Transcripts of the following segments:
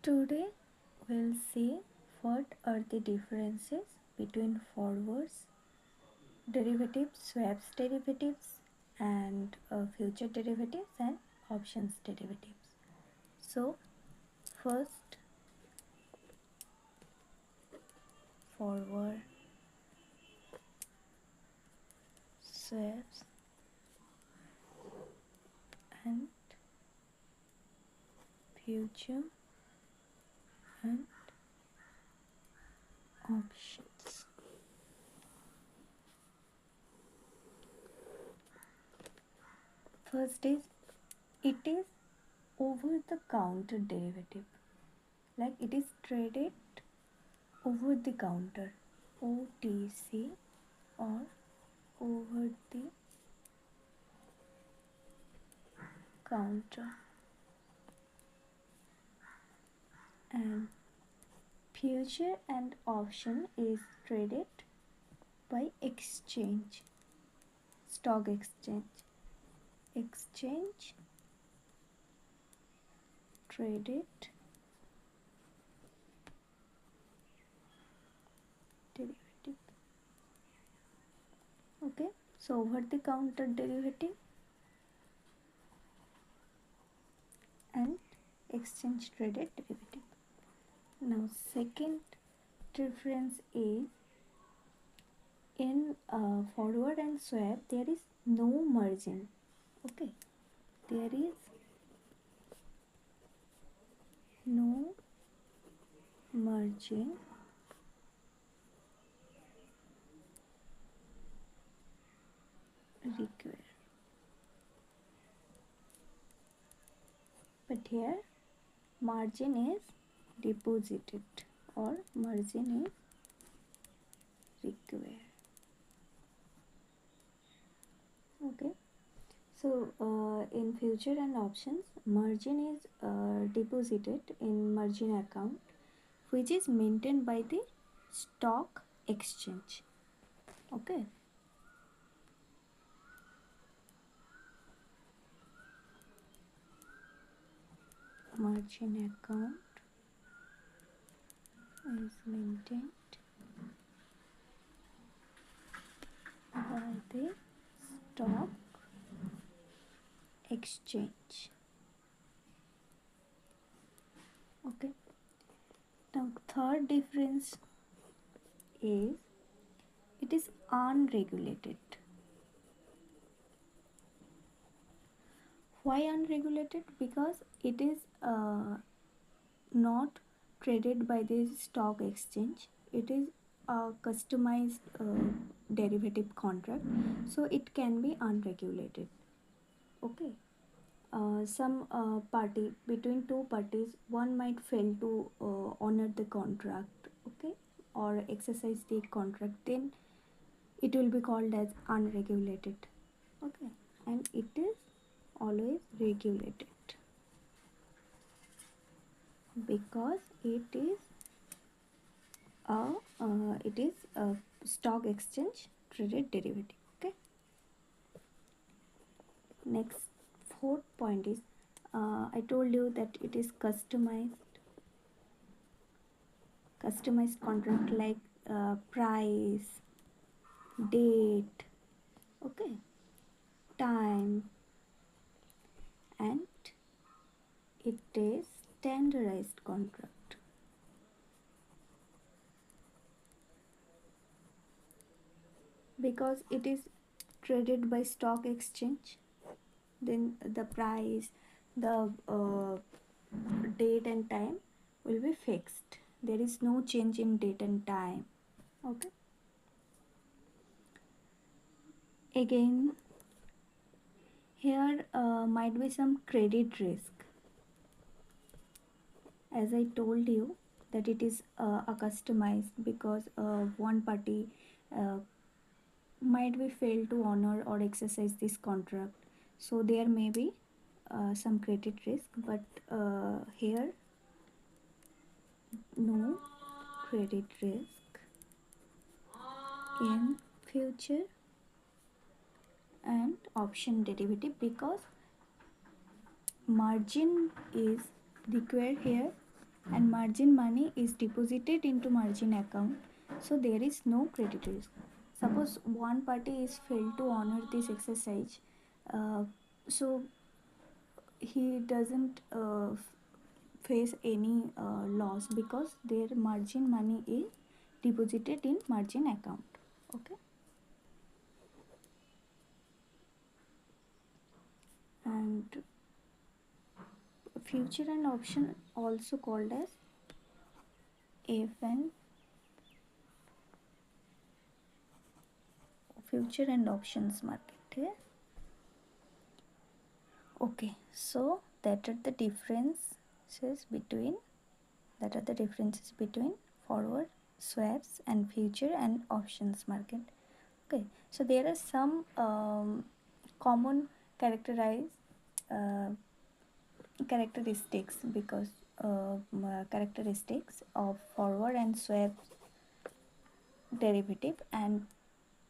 Today we'll see what are the differences between forwards derivatives, swaps derivatives, and future derivatives and options derivatives. So first, forward, swaps, and future and options. First is, it is over the counter derivative, like it is traded over the counter, OTC, or over the counter. And future and option is traded by exchange, stock exchange traded derivative. Okay, so over the counter derivative and exchange traded derivative. Now second difference is, in forward and swap there is no margin. Okay, there is no margin required, but here margin is deposited or margin is required. Okay, so in future and options, margin is deposited in margin account, which is maintained by the stock exchange. Okay, margin account is maintained by the stock exchange. Okay, now third difference is, it is unregulated. Why unregulated? Because it is not traded by the stock exchange. It is a customized derivative contract, so it can be unregulated. Okay, some party, between two parties, one might fail to honor the contract, okay, or exercise the contract, then it will be called as unregulated. Okay, and it is always regulated because it is a stock exchange traded derivative. Okay, next fourth point is, I told you that it is customized contract, like price, date, okay, time, and it is standardized contract. Because it is traded by stock exchange, then the price, the date and time will be fixed. There is no change in date and time. Okay, again here might be some credit risk, as I told you that it is a customized, because one party might be failed to honor or exercise this contract, so there may be some credit risk, but here no credit risk in future and option derivative, because margin is required here and margin money is deposited into margin account, so there is no credit risk. Suppose one party is failed to honor this exercise, so he doesn't face any loss because their margin money is deposited in margin account. Okay, and future and option also called as FN, future and options market. Yeah? Okay, so that are the differences between forward swaps and future and options market. Okay, so there are some common uh, characteristics because characteristics of forward and swap derivative, and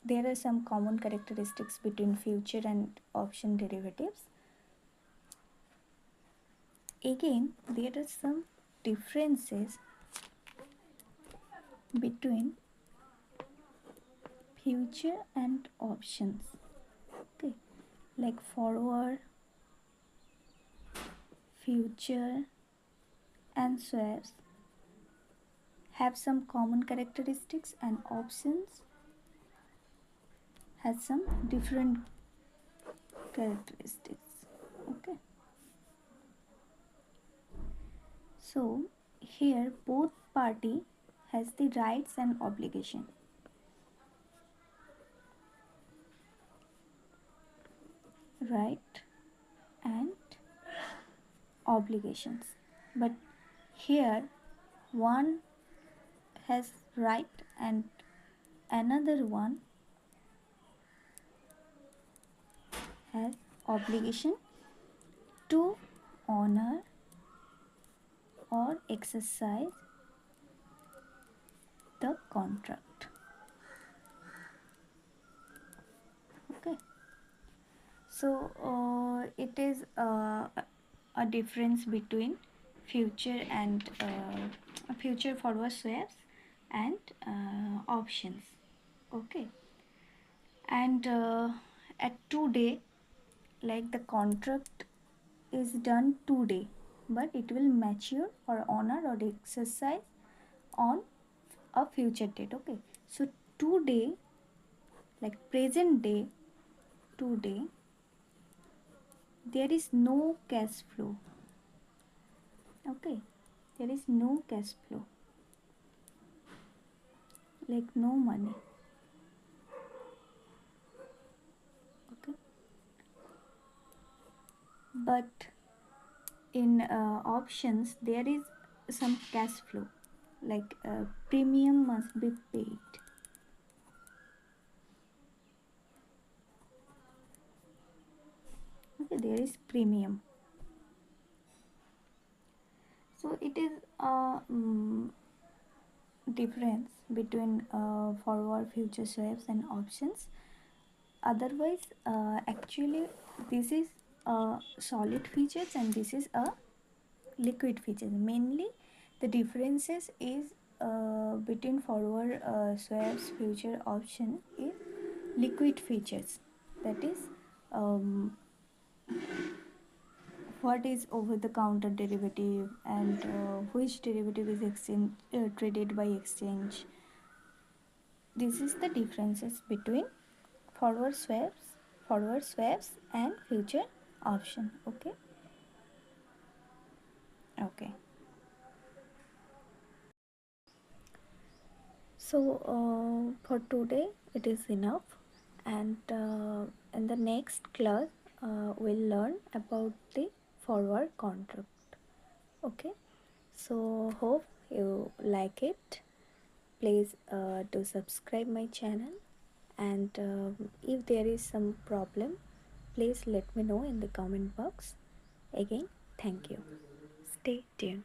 there are some common characteristics between future and option derivatives. Again, there are some differences between future and options. Okay, like forward, future, and swaps have some common characteristics, and options has some different characteristics. Okay, so here both party has the rights and obligation. Right and obligations, but here one has right and another one has obligation to honor or exercise the contract. Okay, so it is a difference between future and future forward swaps and options. Okay, and at today, like the contract is done today, but it will mature or honor or exercise on a future date. Okay, so today, like present day, today there is no cash flow. Okay, there is no cash flow, like no money. Okay, but in options there is some cash flow, like premium must be paid. Okay, there is premium. So it is a difference between forward, future swaps and options. Otherwise, actually this is a solid features and this is a liquid features. Mainly the differences is between forward swaps, future option is liquid features. That is what is over the counter derivative and which derivative is traded by exchange. This is the differences between forward swaps and future option. Okay, okay. So for today it is enough, and in the next class we'll learn about the forward contract. Okay, so hope you like it. Please do subscribe my channel, and if there is some problem, please let me know in the comment box. Again, thank you. Stay tuned.